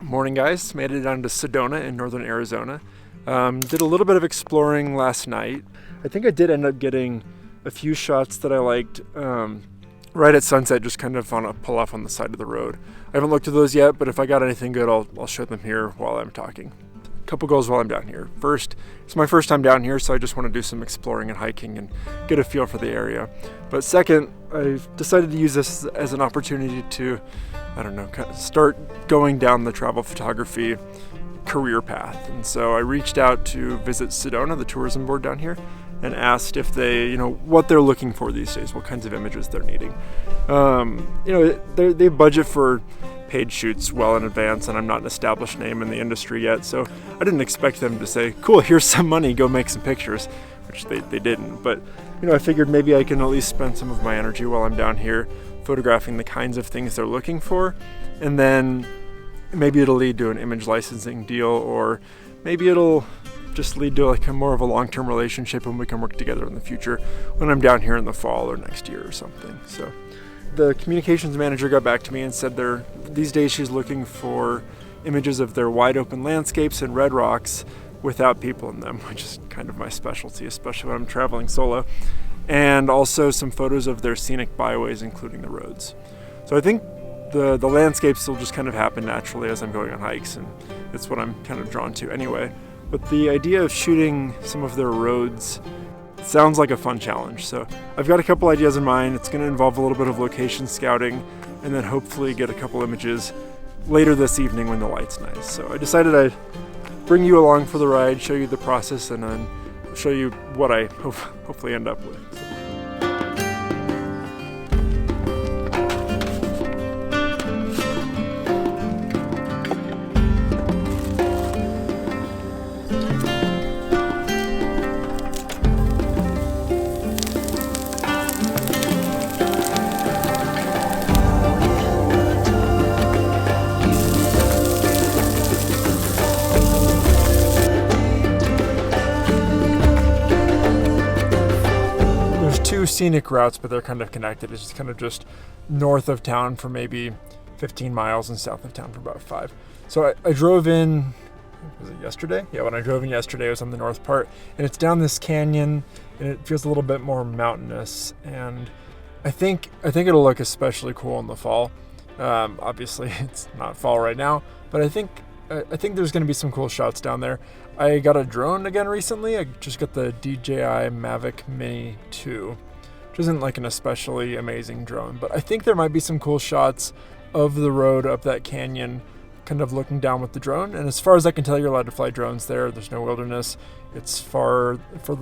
Morning, guys. Made it down to Sedona in northern Arizona. Did a little bit of exploring last night. I think I did end up getting a few shots that I liked right at sunset, just kind of on a pull off on the side of the road. I haven't looked at those yet, but if I got anything good, I'll show them here while I'm talking. A couple goals while I'm down here. First, it's my first time down here, so I just want to do some exploring and hiking and get a feel for the area. But second, I've decided to use this as an opportunity to, kind of start going down the travel photography career path. And so I reached out to Visit Sedona, the tourism board down here, and asked if they, what they're looking for these days, what kinds of images they're needing. They budget for paid shoots well in advance, and I'm not an established name in the industry yet, so I didn't expect them to say, cool, here's some money, go make some pictures, which they didn't. But, I figured maybe I can at least spend some of my energy while I'm down here photographing the kinds of things they're looking for, and then maybe it'll lead to an image licensing deal, or maybe it'll just lead to like a more of a long-term relationship and we can work together in the future when I'm down here in the fall or next year or something. So the communications manager got back to me and said these days she's looking for images of their wide open landscapes and red rocks without people in them, which is kind of my specialty, especially when I'm traveling solo, and also some photos of their scenic byways, including the roads. So I think the landscapes will just kind of happen naturally as I'm going on hikes, and it's what I'm kind of drawn to anyway. But the idea of shooting some of their roads sounds like a fun challenge. So I've got a couple ideas in mind. It's going to involve a little bit of location scouting and then hopefully get a couple images later this evening when the light's nice. So I decided I'd bring you along for the ride, show you the process, and then show you what I hopefully end up with. Two scenic routes, but they're kind of connected. It's kind of just north of town for maybe 15 miles and south of town for about 5. So I drove in, was it yesterday? Yeah, when I drove in yesterday, I was on the north part, and it's down this canyon, and it feels a little bit more mountainous, and I think it'll look especially cool in the fall. Obviously, it's not fall right now, but I think there's going to be some cool shots down there. I got a drone again recently. I just got the DJI Mavic Mini 2, which isn't like an especially amazing drone, but I think there might be some cool shots of the road up that canyon, kind of looking down with the drone. And as far as I can tell, you're allowed to fly drones there. There's no wilderness. It's further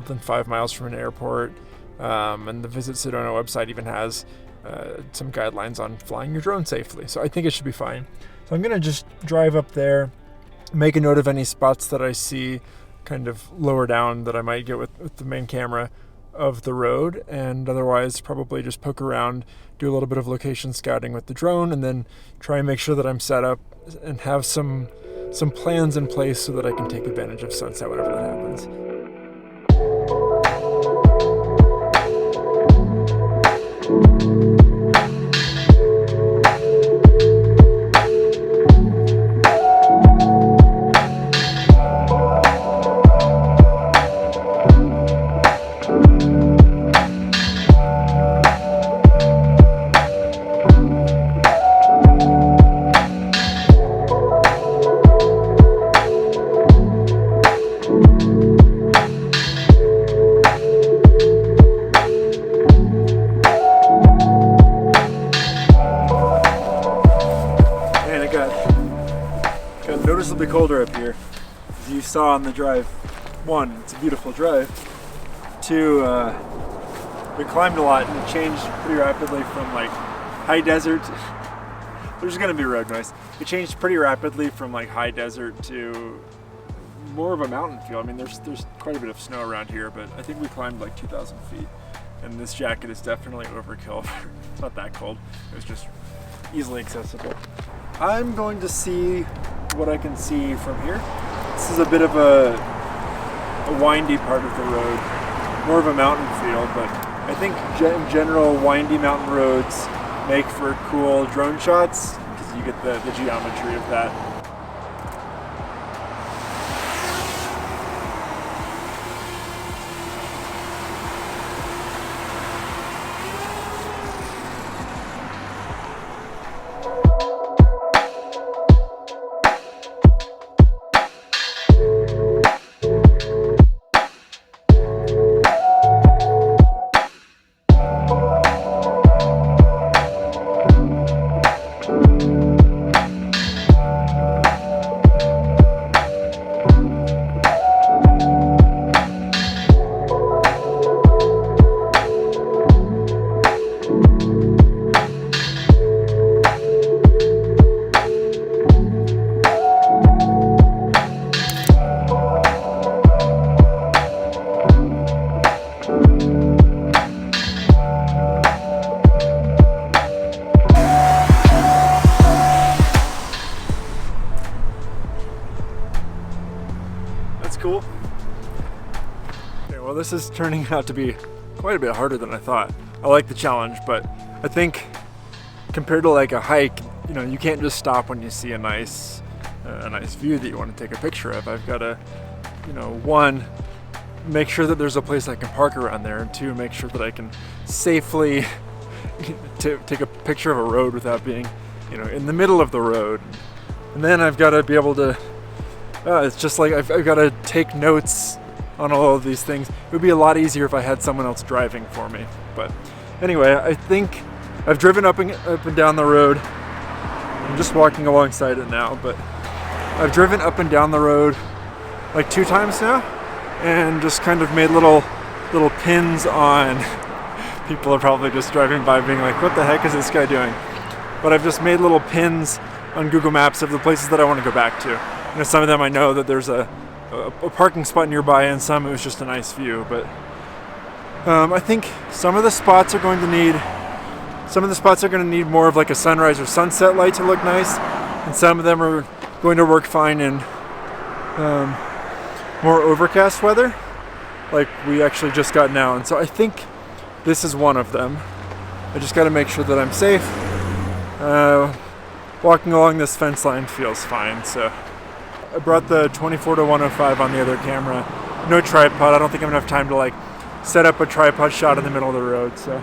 than 5 miles from an airport. And the Visit Sedona website even has some guidelines on flying your drone safely. So I think it should be fine. So I'm going to just drive up there, make a note of any spots that I see kind of lower down that I might get with the main camera of the road, and otherwise probably just poke around, do a little bit of location scouting with the drone, and then try and make sure that I'm set up and have some plans in place so that I can take advantage of sunset whenever that happens. Got noticeably colder up here, as you saw on the drive. 1, it's a beautiful drive. 2, we climbed a lot and it changed pretty rapidly from like high desert. There's gonna be road noise. It changed pretty rapidly from like high desert to more of a mountain feel. I mean, there's quite a bit of snow around here, but I think we climbed like 2,000 feet. And this jacket is definitely overkill. It's not that cold. It was just easily accessible. I'm going to see what I can see from here. This is a bit of a windy part of the road, more of a mountain feel, but I think in general windy mountain roads make for cool drone shots because you get the geometry of that. cool. Okay, well, this is turning out to be quite a bit harder than I thought. I like the challenge, but I think compared to like a hike, you know, you can't just stop when you see a nice view that you want to take a picture of. I've got to, you know, one, make sure that there's a place I can park around there, and two, make sure that I can safely take a picture of a road without being, you know, in the middle of the road. And then I've got to be able to, it's just like I've got to take notes on all of these things. It would be a lot easier if I had someone else driving for me. But anyway, I think I've driven up and down the road. I'm just walking alongside it now, but I've driven up and down the road like 2 times now, and just kind of made little pins on. People are probably just driving by being like, what the heck is this guy doing? But I've just made little pins on Google Maps of the places that I want to go back to. You know, some of them I know that there's a parking spot nearby, and some it was just a nice view. But I think some of the spots are going to need more of like a sunrise or sunset light to look nice, and some of them are going to work fine in more overcast weather, like we actually just got now. And so I think this is one of them. I just got to make sure that I'm safe. Walking along this fence line feels fine. So I brought the 24-105 on the other camera. No tripod. I don't think I have enough time to like set up a tripod shot in the middle of the road. So.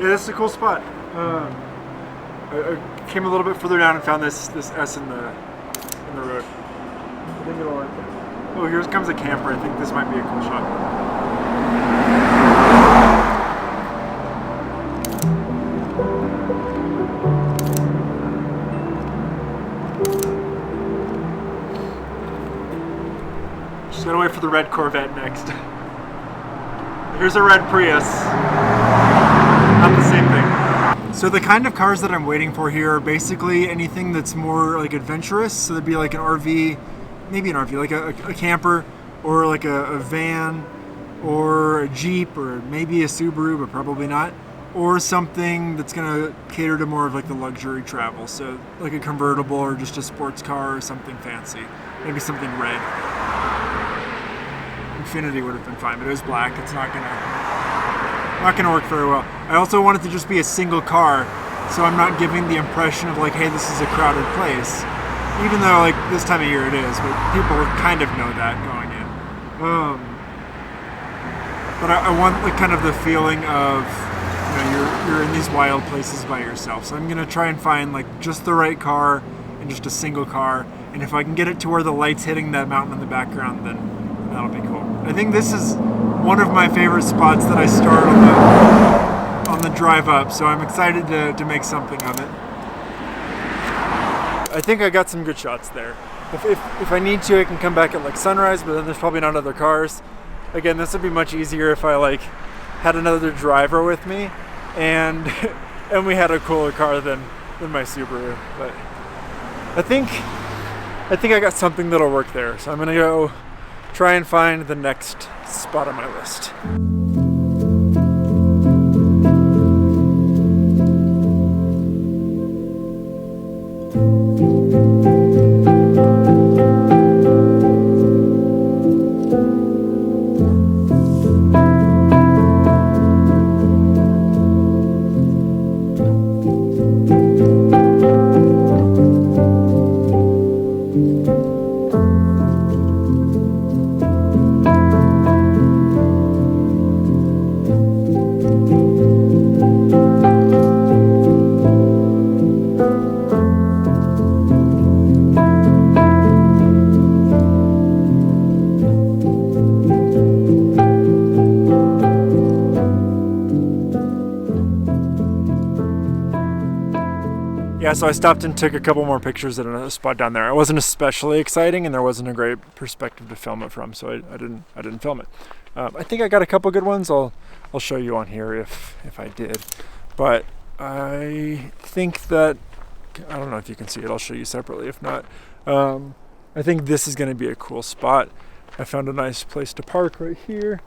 Yeah, this is a cool spot. I came a little bit further down and found this S in the road. I think it'll work. Oh, here comes a camper. I think this might be a cool shot. Just gotta wait for the red Corvette next. Here's a red Prius. Not the same thing. So the kind of cars that I'm waiting for here are basically anything that's more like adventurous. So there'd be like an RV, maybe an RV, like a camper, or like a van, or a Jeep, or maybe a Subaru, but probably not. Or something that's gonna cater to more of like the luxury travel. So like a convertible, or just a sports car, or something fancy. Maybe something red. Infinity would have been fine, but it was black. It's not gonna work very well. I also want it to just be a single car, so I'm not giving the impression of like, hey, this is a crowded place. Even though like this time of year it is, but people kind of know that going in. But I want like kind of the feeling of, you know, you're in these wild places by yourself. So I'm gonna try and find like just the right car and just a single car. And if I can get it to where the light's hitting that mountain in the background, then that'll be cool. I think this is one of my favorite spots that I start on the drive up, so I'm excited to make something of it. I think I got some good shots there. If I need to, I can come back at like sunrise, but then there's probably not other cars. Again, this would be much easier if I like had another driver with me, and we had a cooler car than my Subaru. But I think I got something that'll work there. So I'm gonna go try and find the next spot on my list. Yeah, so I stopped and took a couple more pictures at another spot down there. It wasn't especially exciting, and there wasn't a great perspective to film it from, so I didn't film it. I think I got a couple good ones. I'll show you on here if I did. But I think that, I don't know if you can see it. I'll show you separately if not. I think this is going to be a cool spot. I found a nice place to park right here,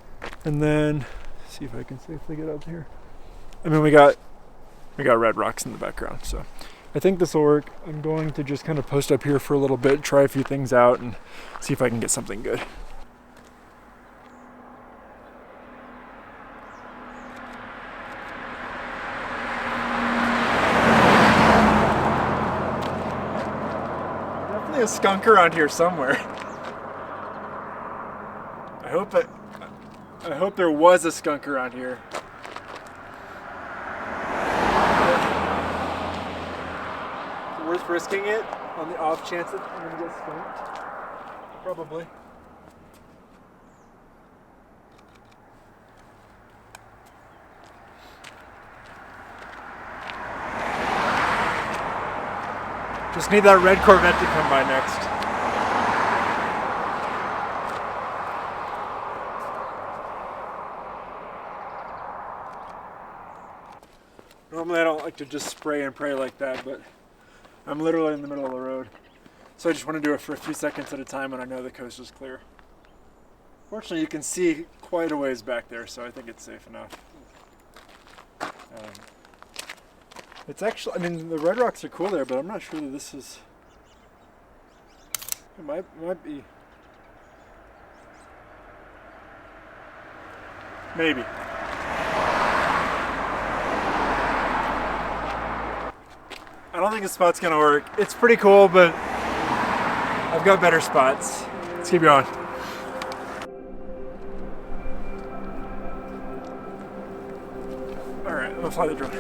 and then see if I can safely get up here. I mean, we got red rocks in the background, so I think this will work. I'm going to just kind of post up here for a little bit, try a few things out, and see if I can get something good. Definitely a skunk around here somewhere. I hope there was a skunk around here. Worth risking it on the off chance that I'm gonna get skunked? Probably. Just need that red Corvette to come by next. Normally I don't like to just spray and pray like that, but I'm literally in the middle of the road. So I just want to do it for a few seconds at a time when I know the coast is clear. Fortunately, you can see quite a ways back there, so I think it's safe enough. It's actually, I mean, the red rocks are cool there, but I'm not sure that this is, it might be, maybe. I don't think this spot's gonna work. It's pretty cool, but I've got better spots. Let's keep going. All right, I'm gonna fly the drone.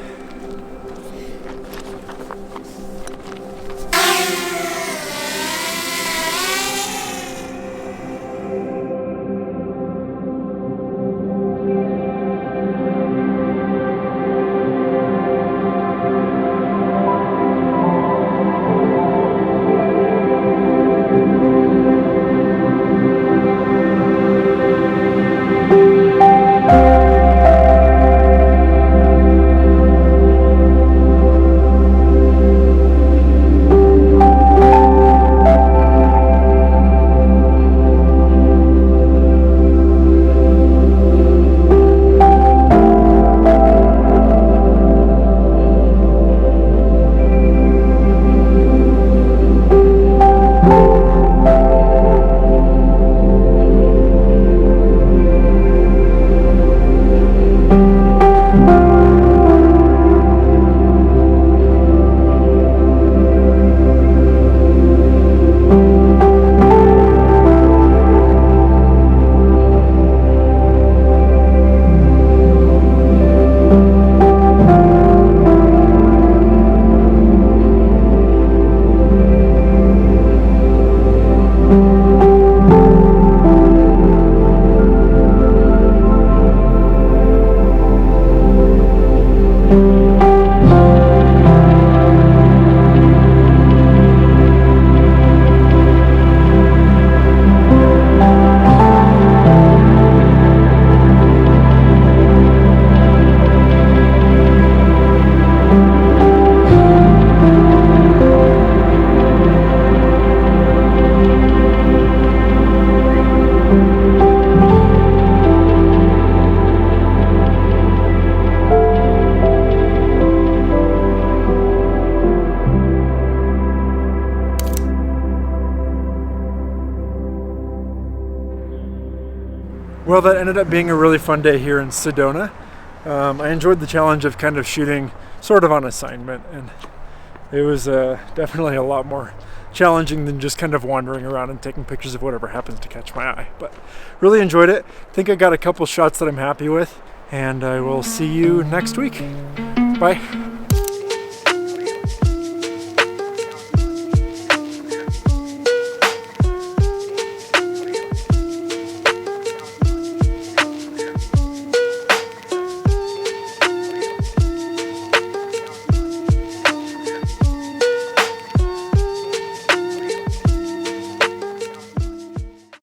Well, that ended up being a really fun day here in Sedona. I enjoyed the challenge of kind of shooting sort of on assignment, and it was definitely a lot more challenging than just kind of wandering around and taking pictures of whatever happens to catch my eye. But really enjoyed it. I think I got a couple shots that I'm happy with, and I will see you next week. Bye.